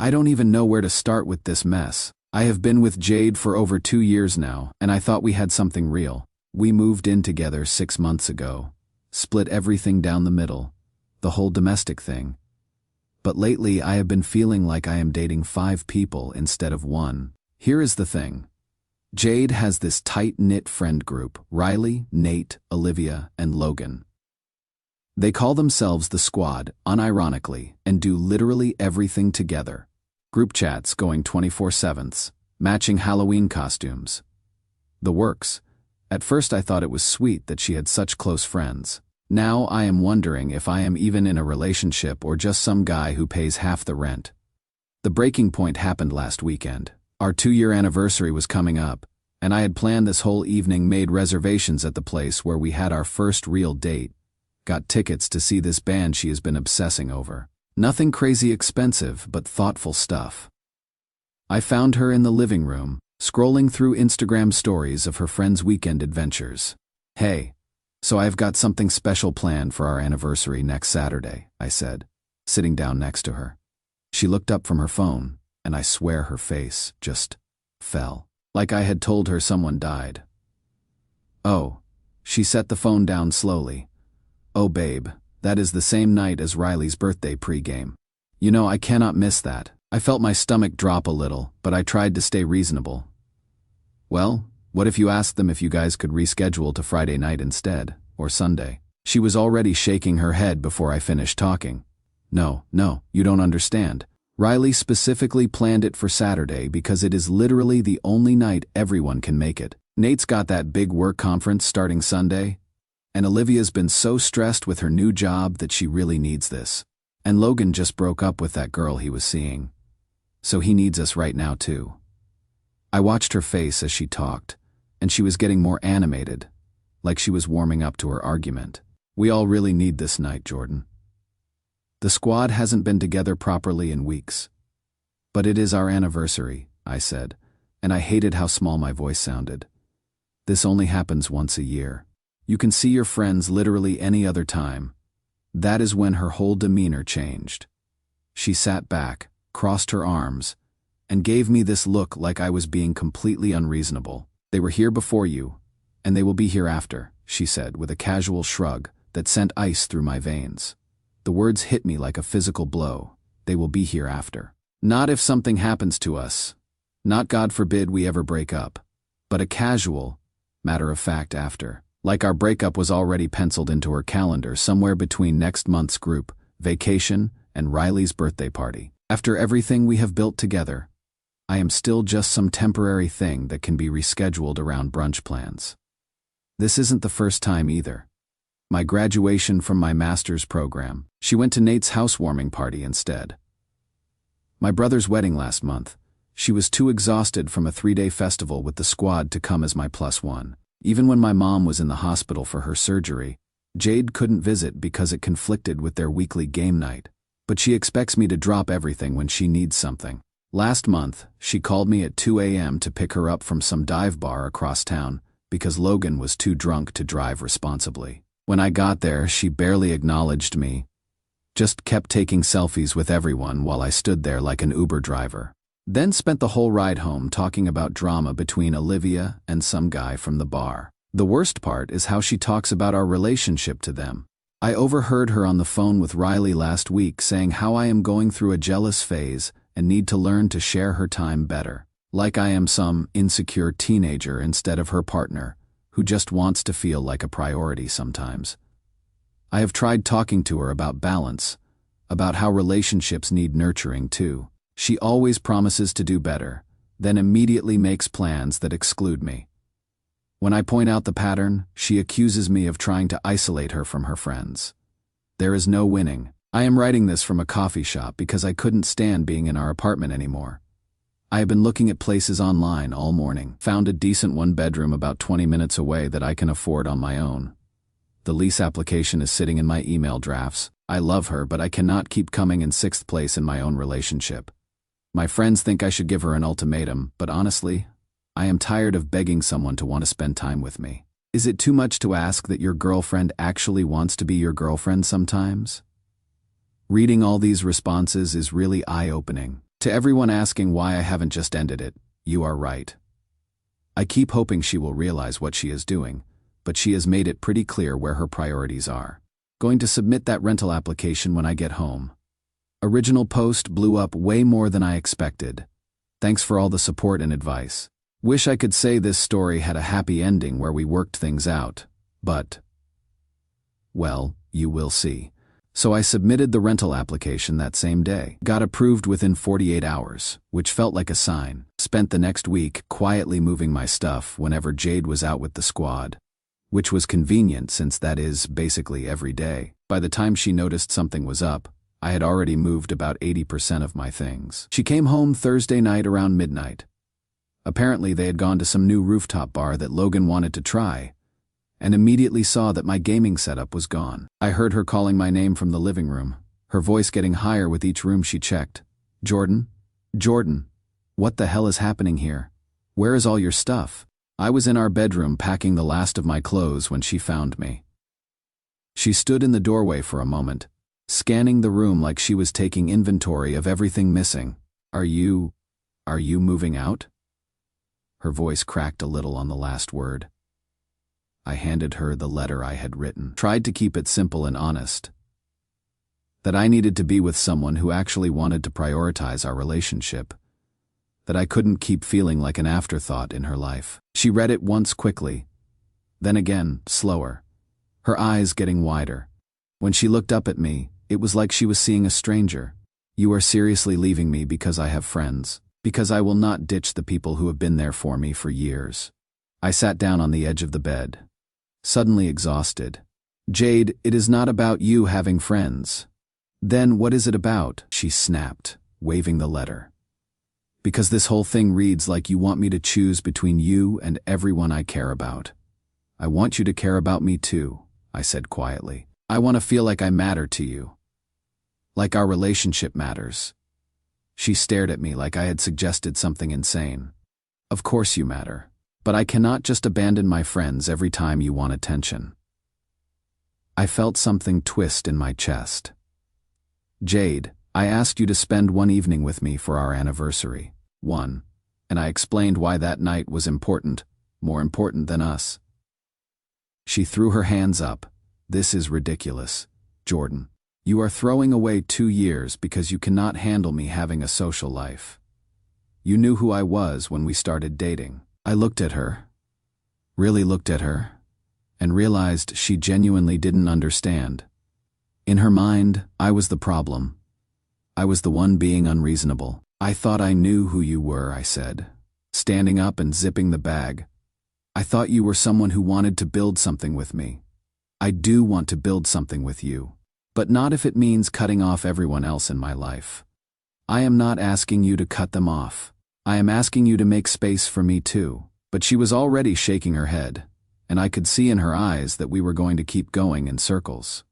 I don't even know where to start with this mess. I have been with Jade for over 2 years now, and I thought we had something real. We moved in together 6 months ago, split everything down the middle, the whole domestic thing. But lately I have been feeling like I am dating 5 people instead of 1. Here is the thing. Jade has this tight-knit friend group: Riley, Nate, Olivia, and Logan. They call themselves the Squad, unironically, and do literally everything together. Group chats going 24/7, matching Halloween costumes. The works. At first I thought it was sweet that she had such close friends. Now I am wondering if I am even in a relationship or just some guy who pays half the rent. The breaking point happened last weekend. Our 2-year anniversary was coming up, and I had planned this whole evening, made reservations at the place where we had our first real date, got tickets to see this band she has been obsessing over. Nothing crazy expensive, but thoughtful stuff. I found her in the living room, scrolling through Instagram stories of her friends' weekend adventures. "Hey, so I've got something special planned for our anniversary next Saturday," I said, sitting down next to her. She looked up from her phone, and I swear her face just fell, like I had told her someone died. "Oh," she set the phone down slowly. "Oh babe, that is the same night as Riley's birthday pregame. You know, I cannot miss that." I felt my stomach drop a little, but I tried to stay reasonable. "Well, what if you asked them if you guys could reschedule to Friday night instead, or Sunday?" She was already shaking her head before I finished talking. No, you don't understand. Riley specifically planned it for Saturday because it is literally the only night everyone can make it. Nate's got that big work conference starting Sunday, and Olivia's been so stressed with her new job that she really needs this. And Logan just broke up with that girl he was seeing, so he needs us right now too. I watched her face as she talked, and she was getting more animated, like she was warming up to her argument. "We all really need this night, Jordan. The Squad hasn't been together properly in weeks. But it is our anniversary," I said, and I hated how small my voice sounded. "This only happens once a year. You can see your friends literally any other time." That is when her whole demeanor changed. She sat back, crossed her arms, and gave me this look like I was being completely unreasonable. "They were here before you, and they will be here after," she said with a casual shrug that sent ice through my veins. The words hit me like a physical blow. They will be here after. Not if something happens to us. Not, God forbid, we ever break up. But a casual, matter-of-fact after. Like our breakup was already penciled into her calendar somewhere between next month's group, vacation, and Riley's birthday party. After everything we have built together, I am still just some temporary thing that can be rescheduled around brunch plans. This isn't the first time either. My graduation from my master's program, she went to Nate's housewarming party instead. My brother's wedding last month, she was too exhausted from a 3-day festival with the Squad to come as my +1. Even when my mom was in the hospital for her surgery, Jade couldn't visit because it conflicted with their weekly game night. But she expects me to drop everything when she needs something. Last month, she called me at 2 a.m. to pick her up from some dive bar across town because Logan was too drunk to drive responsibly. When I got there, she barely acknowledged me, just kept taking selfies with everyone while I stood there like an Uber driver. Then spent the whole ride home talking about drama between Olivia and some guy from the bar. The worst part is how she talks about our relationship to them. I overheard her on the phone with Riley last week saying how I am going through a jealous phase and need to learn to share her time better. Like I am some insecure teenager instead of her partner, who just wants to feel like a priority sometimes. I have tried talking to her about balance, about how relationships need nurturing too. She always promises to do better, then immediately makes plans that exclude me. When I point out the pattern, she accuses me of trying to isolate her from her friends. There is no winning. I am writing this from a coffee shop because I couldn't stand being in our apartment anymore. I have been looking at places online all morning, found a decent 1-bedroom about 20 minutes away that I can afford on my own. The lease application is sitting in my email drafts. I love her, but I cannot keep coming in 6th place in my own relationship. My friends think I should give her an ultimatum, but honestly, I am tired of begging someone to want to spend time with me. Is it too much to ask that your girlfriend actually wants to be your girlfriend sometimes? Reading all these responses is really eye-opening. To everyone asking why I haven't just ended it, you are right. I keep hoping she will realize what she is doing, but she has made it pretty clear where her priorities are. Going to submit that rental application when I get home. Original post blew up way more than I expected. Thanks for all the support and advice. Wish I could say this story had a happy ending where we worked things out, but, well, you will see. So I submitted the rental application that same day. Got approved within 48 hours, which felt like a sign. Spent the next week quietly moving my stuff whenever Jade was out with the squad, which was convenient since that is basically every day. By the time she noticed something was up, I had already moved about 80% of my things. She came home Thursday night around midnight. Apparently they had gone to some new rooftop bar that Logan wanted to try, and immediately saw that my gaming setup was gone. I heard her calling my name from the living room, her voice getting higher with each room she checked. Jordan? Jordan, what the hell is happening here? Where is all your stuff? I was in our bedroom packing the last of my clothes when she found me. She stood in the doorway for a moment, scanning the room like she was taking inventory of everything missing. Are you moving out? Her voice cracked a little on the last word. I handed her the letter I had written, tried to keep it simple and honest. That I needed to be with someone who actually wanted to prioritize our relationship. That I couldn't keep feeling like an afterthought in her life. She read it once quickly, then again, slower, her eyes getting wider. When she looked up at me, it was like she was seeing a stranger. You are seriously leaving me because I have friends, because I will not ditch the people who have been there for me for years. I sat down on the edge of the bed, suddenly exhausted. Jade, it is not about you having friends. Then what is it about? She snapped, waving the letter. Because this whole thing reads like you want me to choose between you and everyone I care about. I want you to care about me too, I said quietly. I want to feel like I matter to you. Like our relationship matters. She stared at me like I had suggested something insane. Of course you matter. But I cannot just abandon my friends every time you want attention. I felt something twist in my chest. Jade, I asked you to spend one evening with me for our anniversary. One. And I explained why that night was important, more important than us. She threw her hands up. This is ridiculous, Jordan. You are throwing away 2 years because you cannot handle me having a social life. You knew who I was when we started dating. I looked at her, really looked at her, and realized she genuinely didn't understand. In her mind, I was the problem. I was the one being unreasonable. I thought I knew who you were, I said, standing up and zipping the bag. I thought you were someone who wanted to build something with me. I do want to build something with you, but not if it means cutting off everyone else in my life. I am not asking you to cut them off. I am asking you to make space for me too. But she was already shaking her head, and I could see in her eyes that we were going to keep going in circles.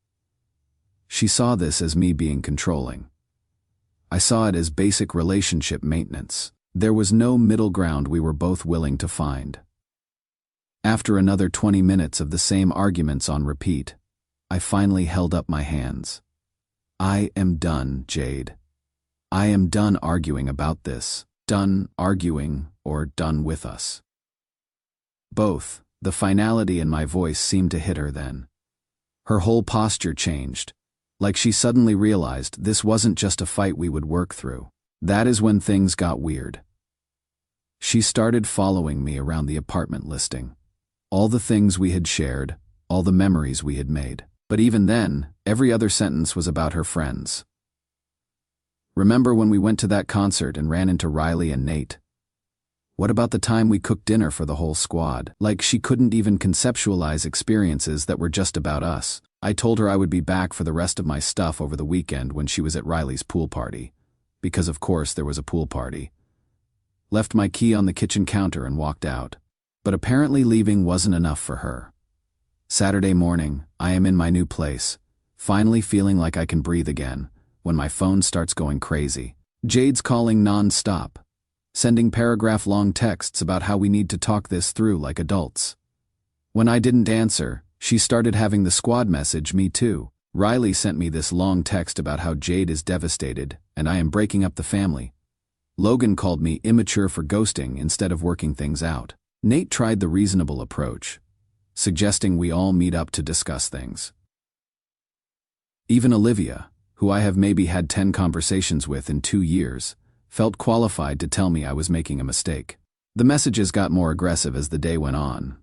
She saw this as me being controlling. I saw it as basic relationship maintenance. There was no middle ground we were both willing to find. After another 20 minutes of the same arguments on repeat, I finally held up my hands. I am done, Jade. I am done arguing about this. Done arguing or done with us. Both. The finality in my voice seemed to hit her then. Her whole posture changed, like she suddenly realized this wasn't just a fight we would work through. That is when things got weird. She started following me around the apartment listing. All the things we had shared, all the memories we had made. But even then, every other sentence was about her friends. Remember when we went to that concert and ran into Riley and Nate? What about the time we cooked dinner for the whole squad? Like she couldn't even conceptualize experiences that were just about us. I told her I would be back for the rest of my stuff over the weekend when she was at Riley's pool party. Because of course there was a pool party. Left my key on the kitchen counter and walked out. But apparently leaving wasn't enough for her. Saturday morning, I am in my new place, finally feeling like I can breathe again, when my phone starts going crazy. Jade's calling non-stop, sending paragraph-long texts about how we need to talk this through like adults. When I didn't answer, she started having the squad message me too. Riley sent me this long text about how Jade is devastated and I am breaking up the family. Logan called me immature for ghosting instead of working things out. Nate tried the reasonable approach, suggesting we all meet up to discuss things. Even Olivia, who I have maybe had 10 conversations with in 2 years, felt qualified to tell me I was making a mistake. The messages got more aggressive as the day went on.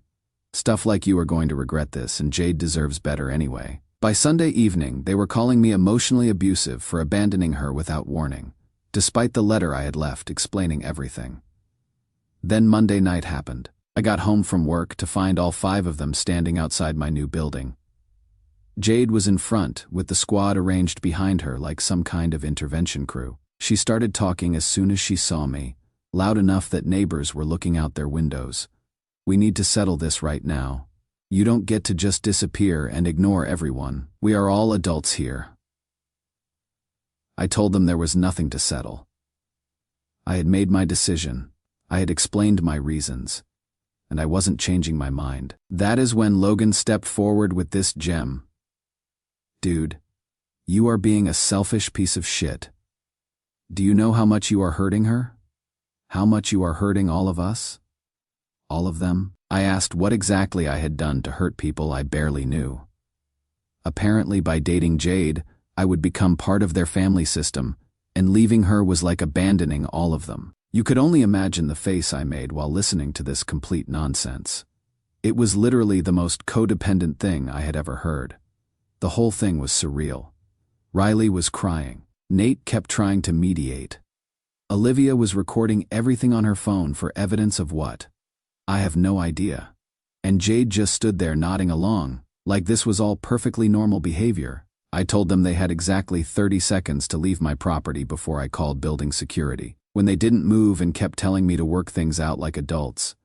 Stuff like "you are going to regret this and Jade deserves better anyway." By Sunday evening, they were calling me emotionally abusive for abandoning her without warning, despite the letter I had left explaining everything. Then Monday night happened. I got home from work to find all 5 of them standing outside my new building. Jade was in front, with the squad arranged behind her like some kind of intervention crew. She started talking as soon as she saw me, loud enough that neighbors were looking out their windows. "We need to settle this right now. You don't get to just disappear and ignore everyone. We are all adults here." I told them there was nothing to settle. I had made my decision. I had explained my reasons. And I wasn't changing my mind. That is when Logan stepped forward with this gem. "Dude, you are being a selfish piece of shit. Do you know how much you are hurting her? How much you are hurting all of us? All of them?" I asked what exactly I had done to hurt people I barely knew. Apparently by dating Jade, I would become part of their family system, and leaving her was like abandoning all of them. You could only imagine the face I made while listening to this complete nonsense. It was literally the most codependent thing I had ever heard. The whole thing was surreal. Riley was crying. Nate kept trying to mediate. Olivia was recording everything on her phone for evidence of what? I have no idea. And Jade just stood there nodding along, like this was all perfectly normal behavior. I told them they had exactly 30 seconds to leave my property before I called building security. When they didn't move and kept telling me to work things out like adults,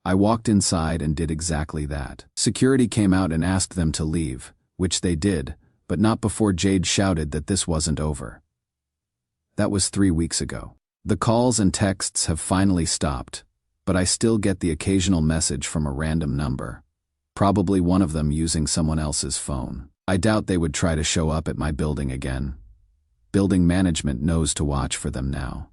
I walked inside and did exactly that. Security came out and asked them to leave, which they did, but not before Jade shouted that this wasn't over. That was 3 weeks ago. The calls and texts have finally stopped, but I still get the occasional message from a random number, probably one of them using someone else's phone. I doubt they would try to show up at my building again. Building management knows to watch for them now.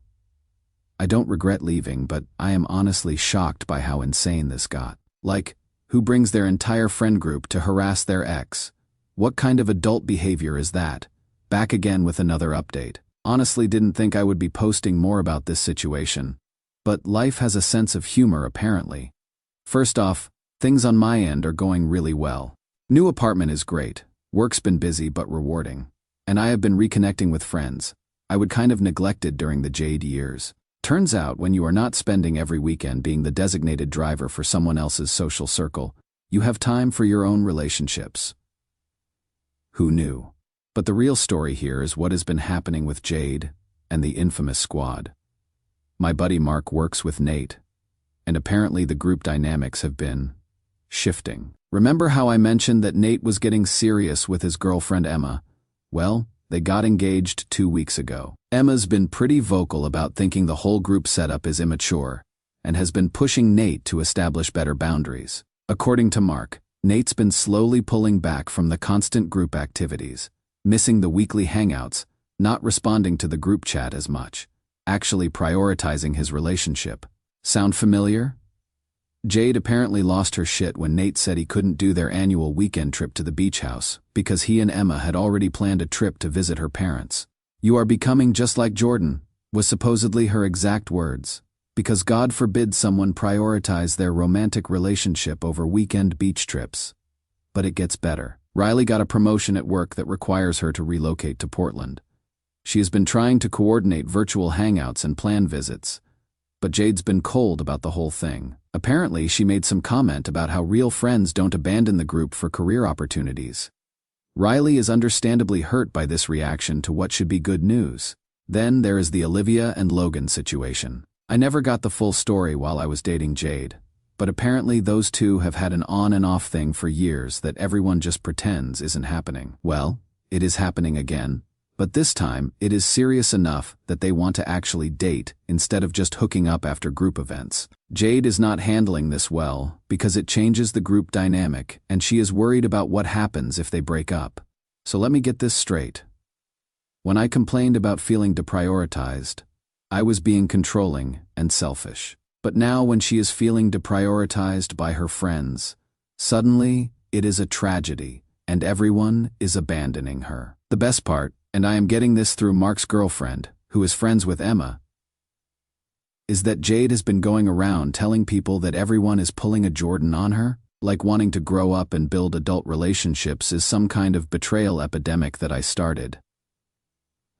I don't regret leaving, but I am honestly shocked by how insane this got. Like, who brings their entire friend group to harass their ex? What kind of adult behavior is that? Back again with another update. Honestly didn't think I would be posting more about this situation. But life has a sense of humor apparently. First off, things on my end are going really well. New apartment is great. Work's been busy but rewarding. And I have been reconnecting with friends I would kind of neglected during the Jade years. Turns out when you are not spending every weekend being the designated driver for someone else's social circle, you have time for your own relationships. Who knew? But the real story here is what has been happening with Jade and the infamous squad. My buddy Mark works with Nate, and apparently the group dynamics have been shifting. Remember how I mentioned that Nate was getting serious with his girlfriend Emma? Well, they got engaged 2 weeks ago. Emma's been pretty vocal about thinking the whole group setup is immature, and has been pushing Nate to establish better boundaries. According to Mark, Nate's been slowly pulling back from the constant group activities, missing the weekly hangouts, not responding to the group chat as much, actually prioritizing his relationship. Sound familiar? Jade apparently lost her shit when Nate said he couldn't do their annual weekend trip to the beach house because he and Emma had already planned a trip to visit her parents. "You are becoming just like Jordan," was supposedly her exact words, because God forbid someone prioritize their romantic relationship over weekend beach trips. But it gets better. Riley got a promotion at work that requires her to relocate to Portland. She has been trying to coordinate virtual hangouts and plan visits, but Jade's been cold about the whole thing. Apparently, she made some comment about how real friends don't abandon the group for career opportunities. Riley is understandably hurt by this reaction to what should be good news. Then there is the Olivia and Logan situation. I never got the full story while I was dating Jade, but apparently those two have had an on and off thing for years that everyone just pretends isn't happening. Well, it is happening again. But this time, it is serious enough that they want to actually date instead of just hooking up after group events. Jade is not handling this well because it changes the group dynamic and she is worried about what happens if they break up. So let me get this straight. When I complained about feeling deprioritized, I was being controlling and selfish. But now when she is feeling deprioritized by her friends, suddenly it is a tragedy, and everyone is abandoning her. The best part, and I am getting this through Mark's girlfriend, who is friends with Emma, is that Jade has been going around telling people that everyone is pulling a Jordan on her, like wanting to grow up and build adult relationships is some kind of betrayal epidemic that I started.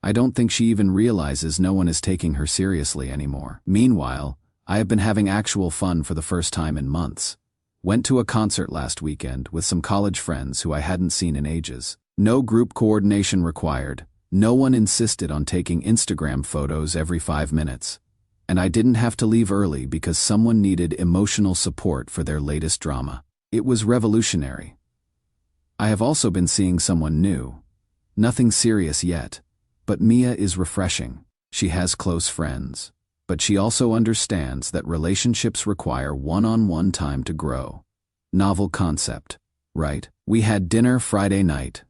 I don't think she even realizes no one is taking her seriously anymore. Meanwhile, I have been having actual fun for the first time in months. Went to a concert last weekend with some college friends who I hadn't seen in ages. No group coordination required. No one insisted on taking Instagram photos every 5 minutes. And I didn't have to leave early because someone needed emotional support for their latest drama. It was revolutionary. I have also been seeing someone new. Nothing serious yet, but Mia is refreshing. She has close friends, but she also understands that relationships require one-on-one time to grow. Novel concept, right? We had dinner Friday night.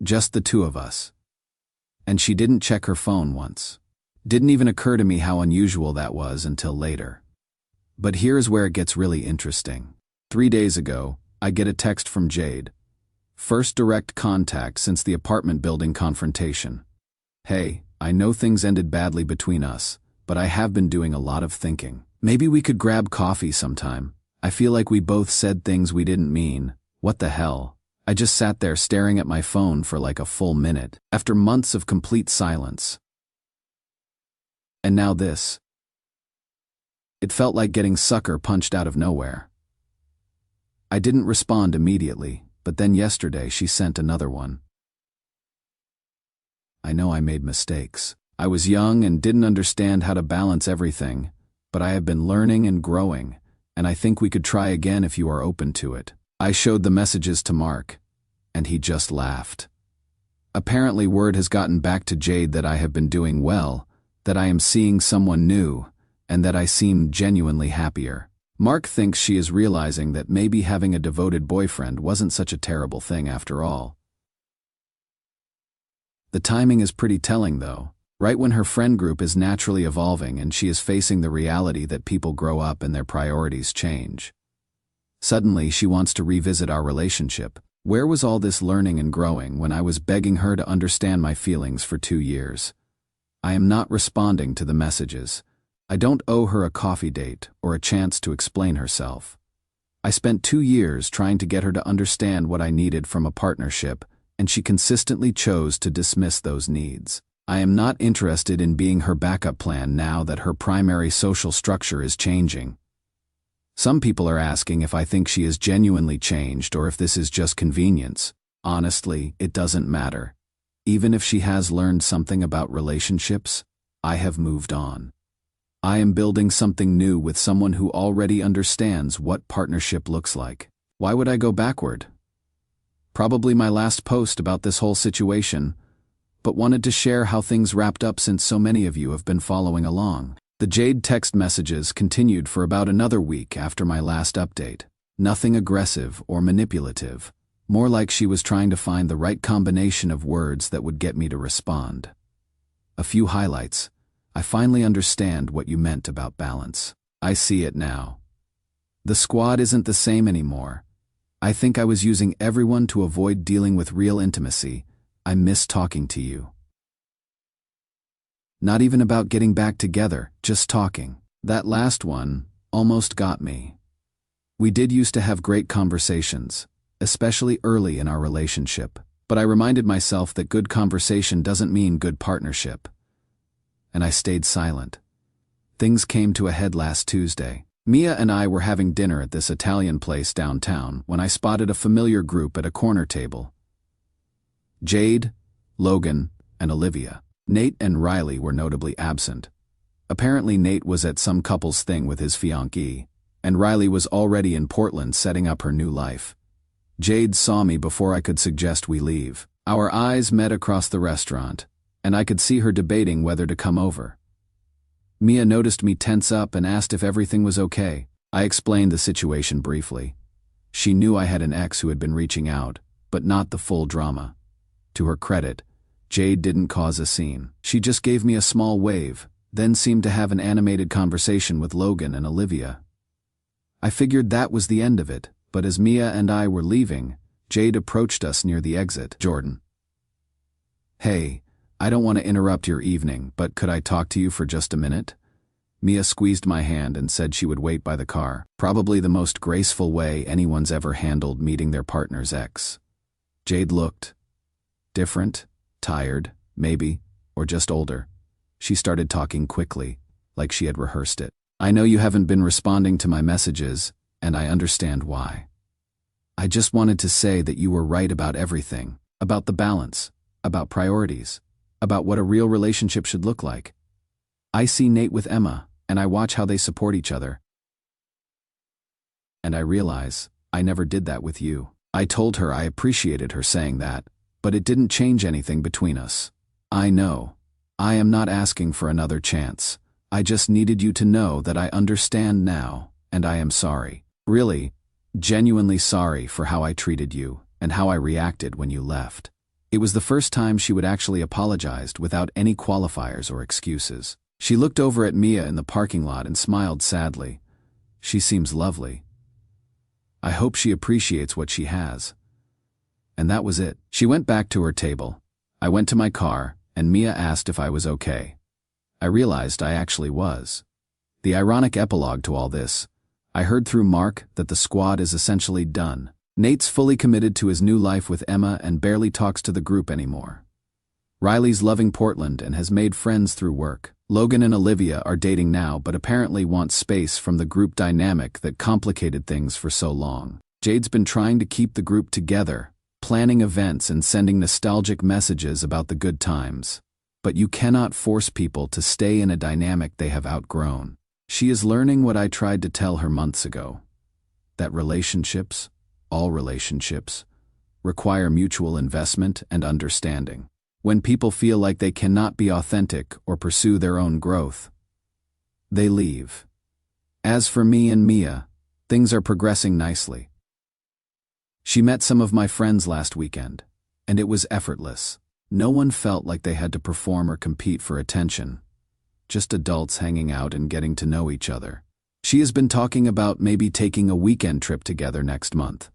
Just the two of us. And she didn't check her phone once. Didn't even occur to me how unusual that was until later. But here's where it gets really interesting. 3 days ago, I get a text from Jade. First direct contact since the apartment building confrontation. Hey, I know things ended badly between us, but I have been doing a lot of thinking. Maybe we could grab coffee sometime. I feel like we both said things we didn't mean. What the hell? I just sat there staring at my phone for like a full minute, after months of complete silence. And now this. It felt like getting sucker punched out of nowhere. I didn't respond immediately, but then yesterday she sent another one. I know I made mistakes. I was young and didn't understand how to balance everything, but I have been learning and growing, and I think we could try again if you are open to it. I showed the messages to Mark, and he just laughed. Apparently word has gotten back to Jade that I have been doing well, that I am seeing someone new, and that I seem genuinely happier. Mark thinks she is realizing that maybe having a devoted boyfriend wasn't such a terrible thing after all. The timing is pretty telling though, right when her friend group is naturally evolving and she is facing the reality that people grow up and their priorities change. Suddenly she wants to revisit our relationship. Where was all this learning and growing when I was begging her to understand my feelings for 2 years? I am not responding to the messages. I don't owe her a coffee date or a chance to explain herself. I spent 2 years trying to get her to understand what I needed from a partnership, and she consistently chose to dismiss those needs. I am not interested in being her backup plan now that her primary social structure is changing. Some people are asking if I think she is genuinely changed or if this is just convenience. Honestly, it doesn't matter. Even if she has learned something about relationships, I have moved on. I am building something new with someone who already understands what partnership looks like. Why would I go backward? Probably my last post about this whole situation, but wanted to share how things wrapped up since so many of you have been following along. The Jade text messages continued for about another week after my last update. Nothing aggressive or manipulative. More like she was trying to find the right combination of words that would get me to respond. A few highlights. I finally understand what you meant about balance. I see it now. The squad isn't the same anymore. I think I was using everyone to avoid dealing with real intimacy. I miss talking to you. Not even about getting back together, just talking. That last one almost got me. We did used to have great conversations, especially early in our relationship, but I reminded myself that good conversation doesn't mean good partnership. And I stayed silent. Things came to a head last Tuesday. Mia and I were having dinner at this Italian place downtown when I spotted a familiar group at a corner table. Jade, Logan, and Olivia. Nate and Riley were notably absent. Apparently Nate was at some couple's thing with his fiancée, and Riley was already in Portland setting up her new life. Jade saw me before I could suggest we leave. Our eyes met across the restaurant, and I could see her debating whether to come over. Mia noticed me tense up and asked if everything was okay. I explained the situation briefly. She knew I had an ex who had been reaching out, but not the full drama. To her credit, Jade didn't cause a scene. She just gave me a small wave, then seemed to have an animated conversation with Logan and Olivia. I figured that was the end of it, but as Mia and I were leaving, Jade approached us near the exit. "Jordan. Hey, I don't want to interrupt your evening, but could I talk to you for just a minute?" Mia squeezed my hand and said she would wait by the car, probably the most graceful way anyone's ever handled meeting their partner's ex. Jade looked different, tired, maybe, or just older. She started talking quickly, like she had rehearsed it. "I know you haven't been responding to my messages, and I understand why. I just wanted to say that you were right about everything, about the balance, about priorities, about what a real relationship should look like. I see Nate with Emma, and I watch how they support each other. And I realize I never did that with you." I told her I appreciated her saying that, but it didn't change anything between us. "I know. I am not asking for another chance. I just needed you to know that I understand now, and I am sorry. Really, genuinely sorry for how I treated you, and how I reacted when you left." It was the first time she would actually apologize without any qualifiers or excuses. She looked over at Mia in the parking lot and smiled sadly. "She seems lovely. I hope she appreciates what she has." And that was it. She went back to her table. I went to my car, and Mia asked if I was okay. I realized I actually was. The ironic epilogue to all this: I heard through Mark that the squad is essentially done. Nate's fully committed to his new life with Emma and barely talks to the group anymore. Riley's loving Portland and has made friends through work. Logan and Olivia are dating now but apparently want space from the group dynamic that complicated things for so long. Jade's been trying to keep the group together, planning events and sending nostalgic messages about the good times. But you cannot force people to stay in a dynamic they have outgrown. She is learning what I tried to tell her months ago: that relationships, all relationships, require mutual investment and understanding. When people feel like they cannot be authentic or pursue their own growth, they leave. As for me and Mia, things are progressing nicely. She met some of my friends last weekend, and it was effortless. No one felt like they had to perform or compete for attention. Just adults hanging out and getting to know each other. She has been talking about maybe taking a weekend trip together next month.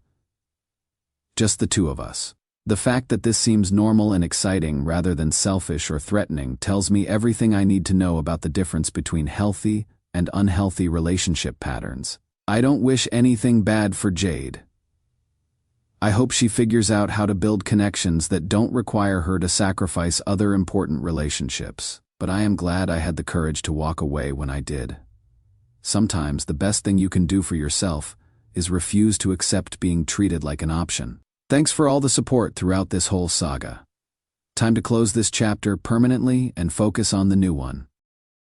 Just the two of us. The fact that this seems normal and exciting rather than selfish or threatening tells me everything I need to know about the difference between healthy and unhealthy relationship patterns. I don't wish anything bad for Jade. I hope she figures out how to build connections that don't require her to sacrifice other important relationships. But I am glad I had the courage to walk away when I did. Sometimes the best thing you can do for yourself is refuse to accept being treated like an option. Thanks for all the support throughout this whole saga. Time to close this chapter permanently and focus on the new one.